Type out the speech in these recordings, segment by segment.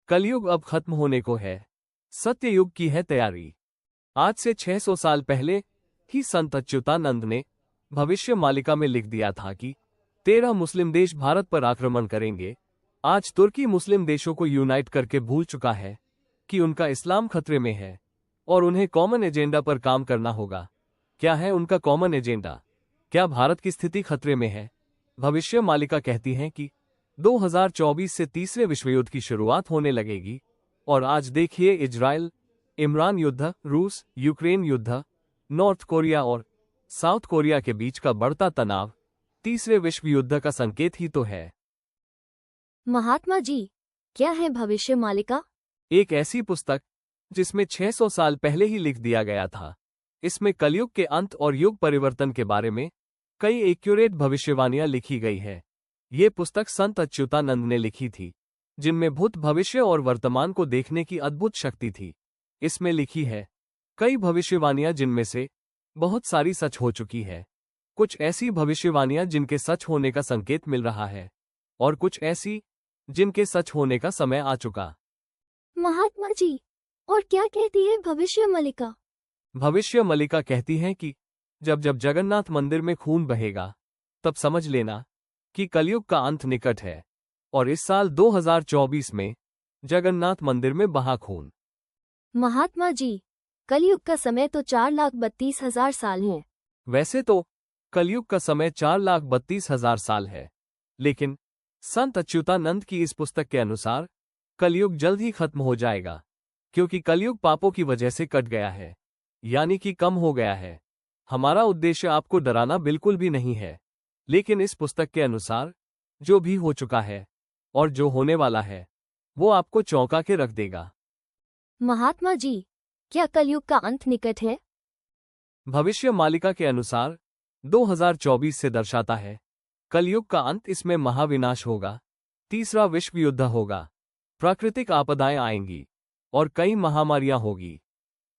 कलयुग अब खत्म होने को है, सत्य युग की है तैयारी। आज से 600 साल पहले ही संत अच्युतानंद ने भविष्य मालिका में लिख दिया था कि 13 मुस्लिम देश भारत पर आक्रमण करेंगे। आज तुर्की मुस्लिम देशों को यूनाइट करके भूल चुका है कि उनका इस्लाम खतरे में है और उन्हें कॉमन एजेंडा पर काम करना होगा। क्या है उनका कॉमन एजेंडा? क्या भारत की स्थिति खतरे में है? भविष्य मालिका कहती है कि 2024 से तीसरे विश्वयुद्ध की शुरुआत होने लगेगी। और आज देखिए, इजराइल इमरान युद्ध, रूस यूक्रेन युद्ध, नॉर्थ कोरिया और साउथ कोरिया के बीच का बढ़ता तनाव तीसरे विश्व युद्ध का संकेत ही तो है। महात्मा जी, क्या है भविष्य मालिका? एक ऐसी पुस्तक जिसमें 600 साल पहले ही लिख दिया गया था। इसमें कलयुग के अंत और युग परिवर्तन के बारे में कई एक्यूरेट भविष्यवाणियां लिखी गई है। ये पुस्तक संत अच्युतानंद ने लिखी थी, जिनमें भूत, भविष्य और वर्तमान को देखने की अद्भुत शक्ति थी। इसमें लिखी है कई भविष्यवाणियां जिनमें से बहुत सारी सच हो चुकी है, कुछ ऐसी भविष्यवाणियां जिनके सच होने का संकेत मिल रहा है, और कुछ ऐसी जिनके सच होने का समय आ चुका। महात्मा जी, और क्या कहती है भविष्य मालिका? भविष्य मालिका कहती है कि जब जब जगन्नाथ मंदिर में खून बहेगा, तब समझ लेना कि कलयुग का अंत निकट है। और इस साल 2024 में जगन्नाथ मंदिर में बहा खून। महात्मा जी, कलयुग का समय तो 4,32,000 साल है। वैसे तो कलयुग का समय 4,32,000 साल है, लेकिन संत अच्युतानंद की इस पुस्तक के अनुसार कलयुग जल्द ही खत्म हो जाएगा, क्योंकि कलयुग पापों की वजह से कट गया है, यानी कि कम हो गया है। हमारा उद्देश्य आपको डराना बिल्कुल भी नहीं है, लेकिन इस पुस्तक के अनुसार जो भी हो चुका है और जो होने वाला है, वो आपको चौंका के रख देगा। महात्मा जी, क्या कलयुग का अंत निकट है? भविष्य मालिका के अनुसार 2024 से दर्शाता है कलयुग का अंत। इसमें महाविनाश होगा, तीसरा विश्व युद्ध होगा, प्राकृतिक आपदाएं आएंगी और कई महामारियां होगी।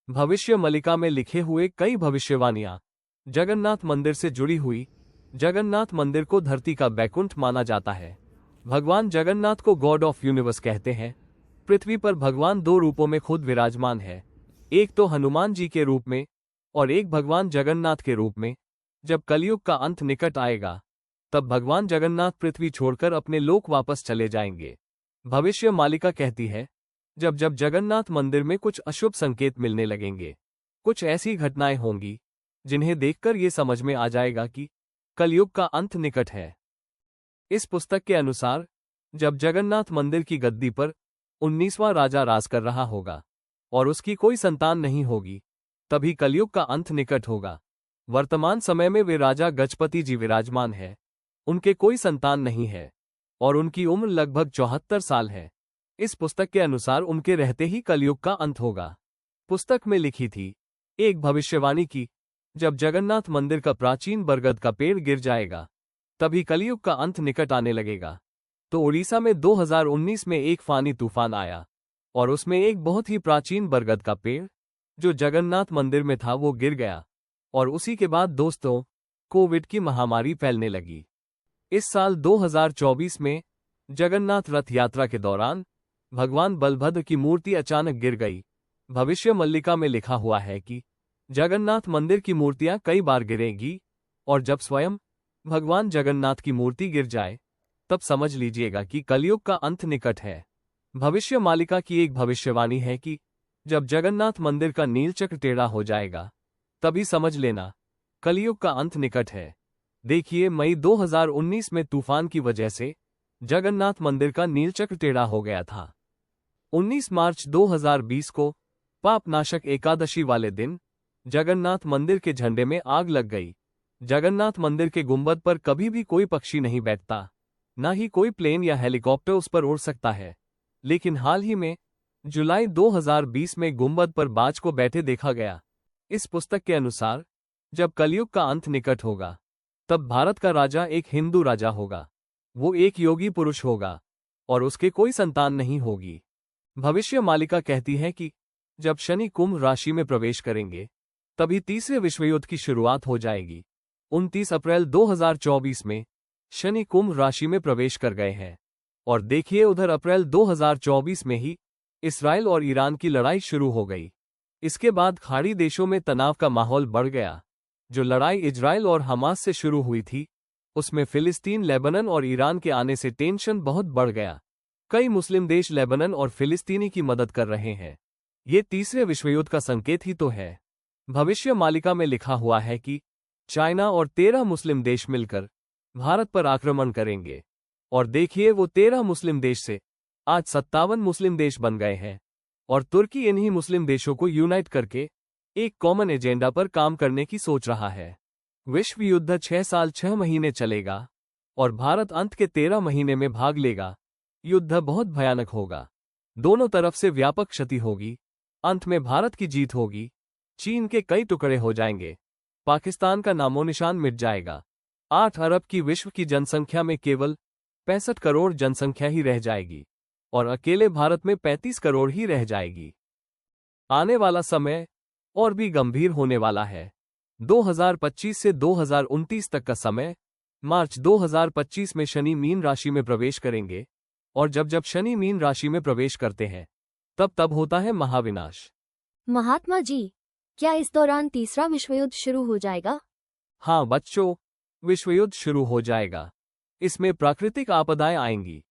भविष्य मालिका में लिखे हुए कई भविष्यवाणियां जगन्नाथ मंदिर से जुड़ी हुई। जगन्नाथ मंदिर को धरती का बैकुंठ माना जाता है। भगवान जगन्नाथ को गॉड ऑफ यूनिवर्स कहते हैं। पृथ्वी पर भगवान दो रूपों में खुद विराजमान है, एक तो हनुमान जी के रूप में और एक भगवान जगन्नाथ के रूप में। जब कलयुग का अंत निकट आएगा, तब भगवान जगन्नाथ पृथ्वी छोड़कर अपने लोक वापस चले जाएंगे। भविष्य मालिका कहती है जब जब जगन्नाथ मंदिर में कुछ अशुभ संकेत मिलने लगेंगे, कुछ ऐसी घटनाएं होंगी जिन्हें देखकर ये समझ में आ जाएगा कि कलयुग का अंत निकट है। इस पुस्तक के अनुसार जब जगन्नाथ मंदिर की गद्दी पर 19वां राजा राज कर रहा होगा और उसकी कोई संतान नहीं होगी, तभी कलयुग का अंत निकट होगा। वर्तमान समय में वे राजा गजपति जी विराजमान है, उनके कोई संतान नहीं है और उनकी उम्र लगभग 74 साल है। इस पुस्तक के अनुसार उनके रहते ही कलयुग का अंत होगा। पुस्तक में लिखी थी एक भविष्यवाणी की जब जगन्नाथ मंदिर का प्राचीन बरगद का पेड़ गिर जाएगा, तभी कलयुग का अंत निकट आने लगेगा। तो उड़ीसा में 2019 में एक फानी तूफान आया और उसमें एक बहुत ही प्राचीन बरगद का पेड़ जो जगन्नाथ मंदिर में था वो गिर गया। और उसी के बाद दोस्तों, कोविड की महामारी फैलने लगी। इस साल 2024 में जगन्नाथ रथ यात्रा के दौरान भगवान बलभद्र की मूर्ति अचानक गिर गई। भविष्य मालिका में लिखा हुआ है कि जगन्नाथ मंदिर की मूर्तियां कई बार गिरेंगी और जब स्वयं भगवान जगन्नाथ की मूर्ति गिर जाए, तब समझ लीजिएगा कि कलयुग का अंत निकट है। भविष्य मालिका की एक भविष्यवाणी है कि जब जगन्नाथ मंदिर का नीलचक्र टेढ़ा हो जाएगा, तभी समझ लेना कलयुग का अंत निकट है। देखिए, मई 2019 में तूफान की वजह से जगन्नाथ मंदिर का नीलचक्र टेढ़ा हो गया था। 19 मार्च 2020 को पापनाशक एकादशी वाले दिन जगन्नाथ मंदिर के झंडे में आग लग गई। जगन्नाथ मंदिर के गुंबद पर कभी भी कोई पक्षी नहीं बैठता, ना ही कोई प्लेन या हेलीकॉप्टर उस पर उड़ सकता है। लेकिन हाल ही में जुलाई 2020 में गुंबद पर बाज को बैठे देखा गया। इस पुस्तक के अनुसार जब कलयुग का अंत निकट होगा, तब भारत का राजा एक हिंदू राजा होगा। वो एक योगी पुरुष होगा और उसके कोई संतान नहीं होगी। भविष्य मालिका कहती है कि जब शनि कुंभ राशि में प्रवेश करेंगे, तभी तीसरे विश्वयुद्ध की शुरुआत हो जाएगी। 29 अप्रैल 2024 में शनि कुंभ राशि में प्रवेश कर गए हैं। और देखिए उधर अप्रैल 2024 में ही इसराइल और ईरान की लड़ाई शुरू हो गई। इसके बाद खाड़ी देशों में तनाव का माहौल बढ़ गया। जो लड़ाई इजराइल और हमास से शुरू हुई थी, उसमें फिलिस्तीन, लेबनान और ईरान के आने से टेंशन बहुत बढ़ गया। कई मुस्लिम देश लेबनान और फिलिस्तीनी की मदद कर रहे हैं। ये तीसरे विश्वयुद्ध का संकेत ही तो है। भविष्य मालिका में लिखा हुआ है कि चाइना और 13 मुस्लिम देश मिलकर भारत पर आक्रमण करेंगे। और देखिए वो 13 मुस्लिम देश से आज 57 मुस्लिम देश बन गए हैं। और तुर्की इन्हीं मुस्लिम देशों को यूनाइट करके एक कॉमन एजेंडा पर काम करने की सोच रहा है। विश्व युद्ध 6 साल 6 महीने चलेगा और भारत अंत के 13 महीने में भाग लेगा। युद्ध बहुत भयानक होगा। दोनों तरफ से व्यापक क्षति होगी। अंत में भारत की जीत होगी। चीन के कई टुकड़े हो जाएंगे। पाकिस्तान का नामोनिशान मिट जाएगा। 8 अरब की विश्व की जनसंख्या में केवल 65 करोड़ जनसंख्या ही रह जाएगी और अकेले भारत में 35 करोड़ ही रह जाएगी। आने वाला समय और भी गंभीर होने वाला है। 2025 से 2029 तक का समय। मार्च 2025 में शनि मीन राशि में प्रवेश करेंगे और जब शनि मीन राशि में प्रवेश करते हैं तब होता है महाविनाश। महात्मा जी, क्या इस दौरान तीसरा विश्वयुद्ध शुरू हो जाएगा? हाँ बच्चों, विश्वयुद्ध शुरू हो जाएगा। इसमें प्राकृतिक आपदाएं आएंगी।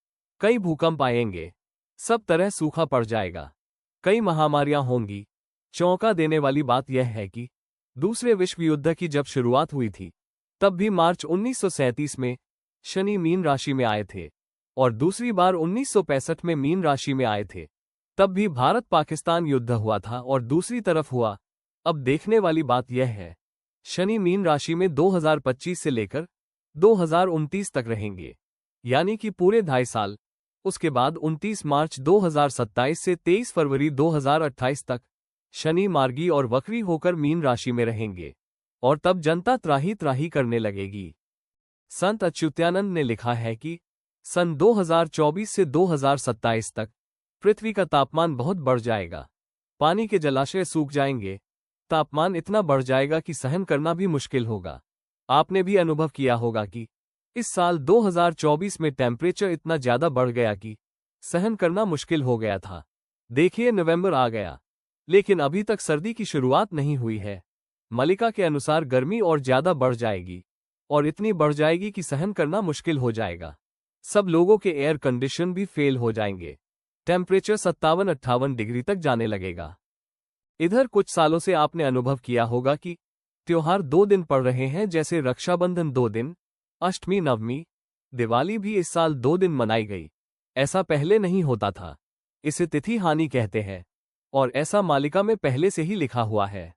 कई भूकंप आएंगे। सब तरह सूखा पड़ जाएगा। कई महामारियां होंगी। चौंका देने वाली बात यह है कि दूसरे विश्व युद्ध की जब शुरुआत हुई थी तब भी मार्च 1937 में शनि मीन राशि में आए थे और दूसरी बार 1965 में मीन राशि में आए थे। तब भी भारत पाकिस्तान युद्ध हुआ था और दूसरी तरफ हुआ। अब देखने वाली बात यह है, शनि मीन राशि में 2025 से लेकर 2029 तक रहेंगे, यानी कि पूरे 2.5 साल। उसके बाद 29 मार्च 2027 से 23 फरवरी 2028 तक शनि मार्गी और वक्री होकर मीन राशि में रहेंगे और तब जनता त्राही त्राही करने लगेगी। संत अच्युतानंद ने लिखा है कि सन 2024 से 2027 तक पृथ्वी का तापमान बहुत बढ़ जाएगा। पानी के जलाशय सूख जाएंगे। तापमान इतना बढ़ जाएगा कि सहन करना भी मुश्किल होगा। आपने भी अनुभव किया होगा कि इस साल 2024 में टेम्परेचर इतना ज्यादा बढ़ गया कि सहन करना मुश्किल हो गया था। देखिए नवंबर आ गया, लेकिन अभी तक सर्दी की शुरुआत नहीं हुई है। मलिका के अनुसार गर्मी और ज्यादा बढ़ जाएगी और इतनी बढ़ जाएगी कि सहन करना मुश्किल हो जाएगा। सब लोगों के एयर कंडीशन भी फेल हो जाएंगे। टेम्परेचर 57-58 डिग्री तक जाने लगेगा। इधर कुछ सालों से आपने अनुभव किया होगा कि त्योहार 2 दिन पड़ रहे हैं, जैसे रक्षाबंधन 2 दिन, अष्टमी, नवमी, दिवाली भी इस साल 2 दिन मनाई गई। ऐसा पहले नहीं होता था। इसे तिथि हानि कहते हैं और ऐसा मालिका में पहले से ही लिखा हुआ है।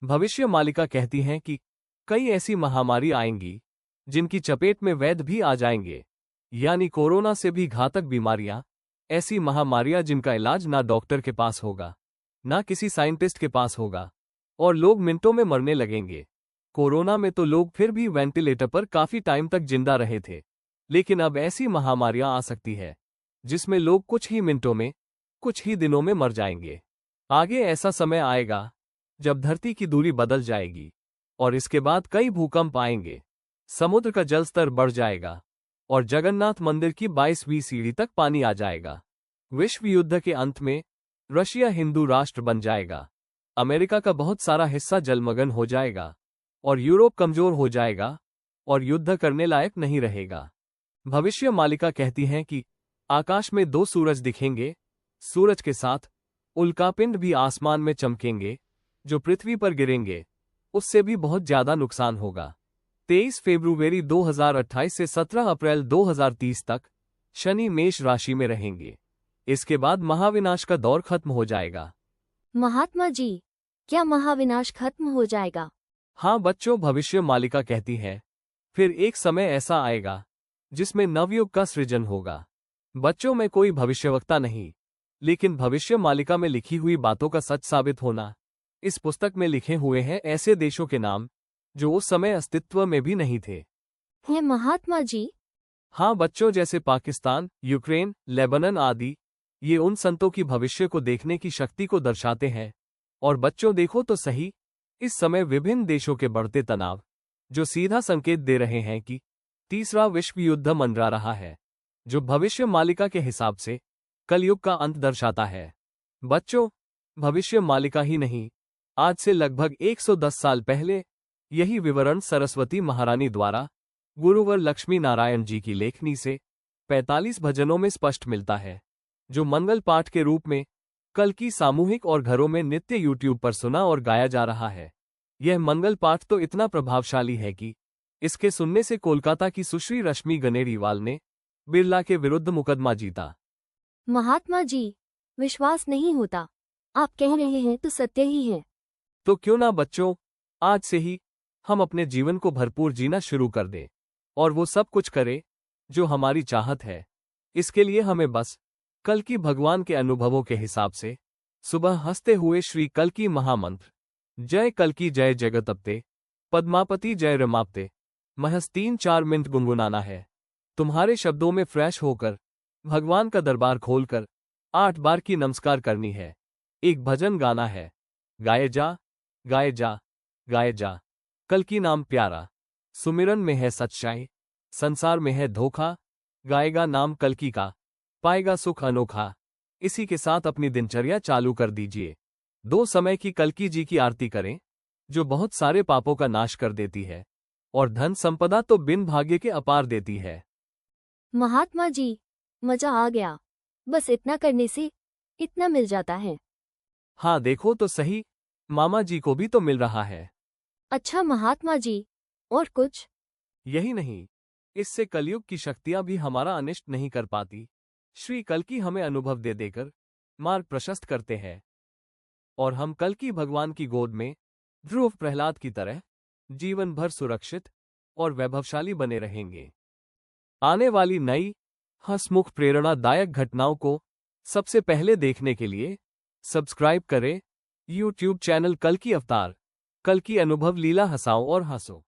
भविष्य मालिका कहती हैं कि कई ऐसी महामारी आएंगी जिनकी चपेट में वैद्य भी आ जाएंगे, यानी कोरोना से भी घातक बीमारियां। ऐसी महामारियां जिनका इलाज ना डॉक्टर के पास होगा, ना किसी साइंटिस्ट के पास होगा और लोग मिनटों में मरने लगेंगे। कोरोना में तो लोग फिर भी वेंटिलेटर पर काफी टाइम तक जिंदा रहे थे, लेकिन अब ऐसी महामारियां आ सकती है जिसमें लोग कुछ ही मिनटों में, कुछ ही दिनों में मर जाएंगे। आगे ऐसा समय आएगा जब धरती की दूरी बदल जाएगी और इसके बाद कई भूकंप आएंगे। समुद्र का जल स्तर बढ़ जाएगा और जगन्नाथ मंदिर की 22वीं सीढ़ी तक पानी आ जाएगा। विश्व युद्ध के अंत में रशिया हिंदू राष्ट्र बन जाएगा। अमेरिका का बहुत सारा हिस्सा जलमग्न हो जाएगा और यूरोप कमजोर हो जाएगा और युद्ध करने लायक नहीं रहेगा। भविष्य मालिका कहती हैं कि आकाश में 2 सूरज दिखेंगे। सूरज के साथ उल्कापिंड भी आसमान में चमकेंगे जो पृथ्वी पर गिरेंगे। उससे भी बहुत ज्यादा नुकसान होगा। 23 फरवरी 2028 से 17 अप्रैल 2030 तक शनि मेष राशि में रहेंगे। इसके बाद महाविनाश का दौर खत्म हो जाएगा। महात्मा जी, क्या महाविनाश खत्म हो जाएगा? हाँ बच्चों, भविष्य मालिका कहती है फिर एक समय ऐसा आएगा जिसमें नवयुग का सृजन होगा। बच्चों, में कोई भविष्यवक्ता नहीं, लेकिन भविष्य मालिका में लिखी हुई बातों का सच साबित होना। इस पुस्तक में लिखे हुए हैं ऐसे देशों के नाम जो उस समय अस्तित्व में भी नहीं थे। है महात्मा जी? हाँ बच्चों, जैसे पाकिस्तान, यूक्रेन, लेबनान आदि। ये उन संतों की भविष्य को देखने की शक्ति को दर्शाते हैं। और बच्चों देखो तो सही, इस समय विभिन्न देशों के बढ़ते तनाव जो सीधा संकेत दे रहे हैं कि तीसरा विश्व युद्ध मंडरा रहा है। जो भविष्य मालिका के हिसाब से कलयुग का अंत दर्शाता है। बच्चों, भविष्य मालिका ही नहीं, आज से लगभग 110 साल पहले यही विवरण सरस्वती महारानी द्वारा गुरुवर लक्ष्मी नारायण जी की लेखनी से 45 भजनों में स्पष्ट मिलता है, जो मंगल पाठ के रूप में कल की सामूहिक और घरों में नित्य यूट्यूब पर सुना और गाया जा रहा है। यह मंगल पाठ तो इतना प्रभावशाली है कि इसके सुनने से कोलकाता की सुश्री रश्मि गनेरीवाल ने बिरला के विरुद्ध मुकदमा जीता। महात्मा जी, विश्वास नहीं होता, आप कह रहे हैं तो सत्य ही है। तो क्यों ना बच्चों, आज से ही हम अपने जीवन को भरपूर जीना शुरू कर दें और वो सब कुछ करें जो हमारी चाहत है। इसके लिए हमें बस कल की भगवान के अनुभवों के हिसाब से सुबह हंसते हुए श्री कल की महामंत्र जय कल की जय जगतपते पद्मापति जय रमापते महज 3-4 मिनट गुनगुनाना है। तुम्हारे शब्दों में फ्रेश होकर भगवान का दरबार खोलकर 8 बार की नमस्कार करनी है। एक भजन गाना है, गाए जा गाए जा गाए जा। कल की नाम प्यारा, सुमिरन में है सच्चाई, संसार में है धोखा। गाएगा नाम कल्की का, पाएगा सुख अनोखा। इसी के साथ अपनी दिनचर्या चालू कर दीजिए। 2 समय की कल्की जी की आरती करें, जो बहुत सारे पापों का नाश कर देती है और धन संपदा तो बिन भाग्य के अपार देती है। महात्मा जी, मजा आ गया। बस इतना करने से इतना मिल जाता है। हाँ देखो तो सही, मामा जी को भी तो मिल रहा है। अच्छा महात्मा जी, और कुछ? यही नहीं, इससे कलयुग की शक्तियां भी हमारा अनिष्ट नहीं कर पाती। श्री कल्की हमें अनुभव दे देकर मार्ग प्रशस्त करते हैं और हम कल्की भगवान की गोद में ध्रुव प्रहलाद की तरह जीवन भर सुरक्षित और वैभवशाली बने रहेंगे। आने वाली नई हंसमुख प्रेरणादायक घटनाओं को सबसे पहले देखने के लिए सब्सक्राइब करें YouTube चैनल कल्की अवतार। कल्की अनुभव लीला हंसाओ और हंसो।